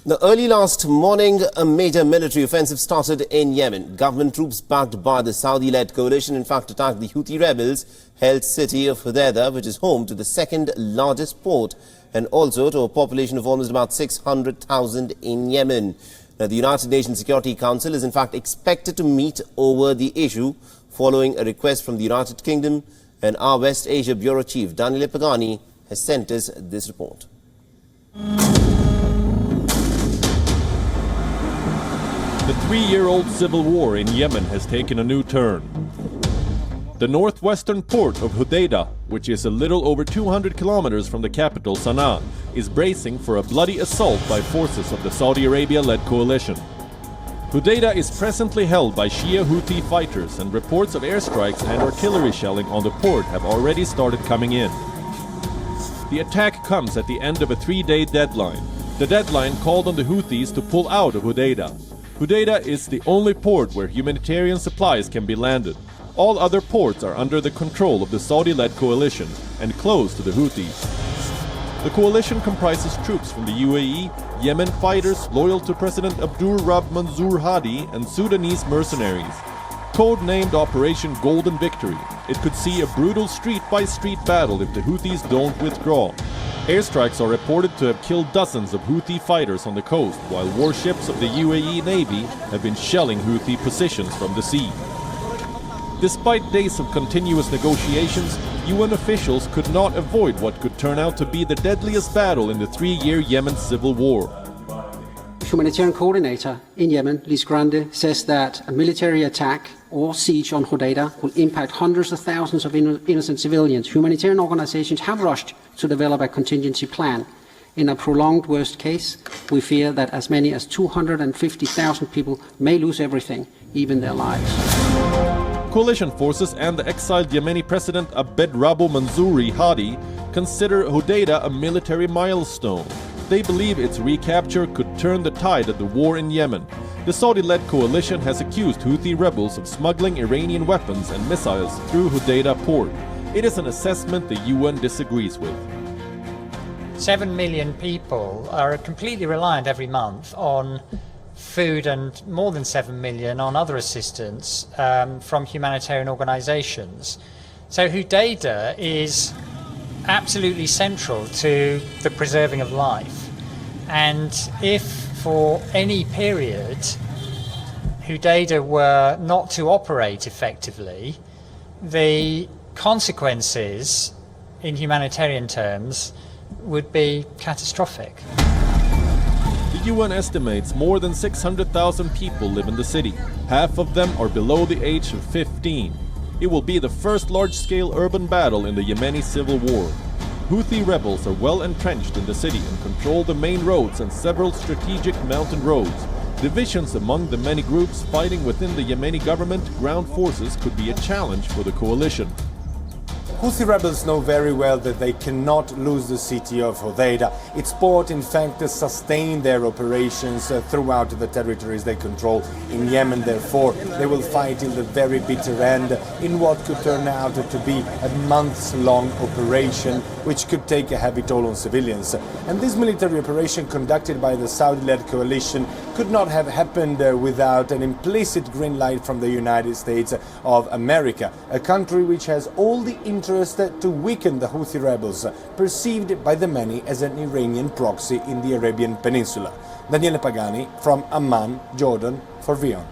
Now, early last morning, a major military offensive started in Yemen. Government troops backed by the Saudi-led coalition, in fact, attacked the Houthi rebels-held city of Hodeidah, which is home to the second largest port and also to a population of almost about 600,000 in Yemen. Now, the United Nations Security Council is in fact expected to meet over the issue following a request from the United Kingdom, and our West Asia Bureau Chief Daniele Pagani has sent us this report. The three-year-old civil war in Yemen has taken a new turn. The northwestern port of Hodeidah, which is a little over 200 kilometers from the capital Sana'a, is bracing for a bloody assault by forces of the Saudi Arabia-led coalition. Hodeidah is presently held by Shia Houthi fighters, and reports of airstrikes and artillery shelling on the port have already started coming in. The attack comes at the end of a three-day deadline. The deadline called on the Houthis to pull out of Hodeidah. Hodeidah is the only port where humanitarian supplies can be landed. All other ports are under the control of the Saudi-led coalition and close to the Houthis. The coalition comprises troops from the UAE, Yemen fighters loyal to President Abdur Rabb Mansour Hadi, and Sudanese mercenaries. Code-named Operation Golden Victory, it could see a brutal street-by-street battle if the Houthis don't withdraw. Airstrikes are reported to have killed dozens of Houthi fighters on the coast, while warships of the UAE Navy have been shelling Houthi positions from the sea. Despite days of continuous negotiations, UN officials could not avoid what could turn out to be the deadliest battle in the three-year Yemen civil war. Humanitarian coordinator in Yemen, Liz Grande, says that a military attack or siege on Hodeidah will impact hundreds of thousands of innocent civilians. Humanitarian organizations have rushed to develop a contingency plan. In a prolonged worst case, we fear that as many as 250,000 people may lose everything, even their lives. Coalition forces and the exiled Yemeni President Abd Rabbu Mansour Hadi consider Hodeidah a military milestone. They believe its recapture could turn the tide of the war in Yemen. The Saudi-led coalition has accused Houthi rebels of smuggling Iranian weapons and missiles through Hodeidah port. It is an assessment the UN disagrees with. 7 million people are completely reliant every month on food, and more than 7 million on other assistance from humanitarian organizations. So Hodeidah is absolutely central to the preserving of life. And if for any period Hodeidah were not to operate effectively, the consequences in humanitarian terms would be catastrophic. The UN estimates more than 600,000 people live in the city. Half of them are below the age of 15. It will be the first large-scale urban battle in the Yemeni civil war. Houthi rebels are well entrenched in the city and control the main roads and several strategic mountain roads. Divisions among the many groups fighting within the Yemeni government ground forces could be a challenge for the coalition. Houthi rebels know very well that they cannot lose the city of Hodeidah. Its port, in fact, sustain their operations throughout the territories they control in Yemen. Therefore, they will fight till the very bitter end in what could turn out to be a months-long operation, which could take a heavy toll on civilians. And this military operation conducted by the Saudi-led coalition could not have happened without an implicit green light from the United States of America, a country which has all the interest to weaken the Houthi rebels, perceived by the many as an Iranian proxy in the Arabian Peninsula. Daniele Pagani from Amman, Jordan, for WION.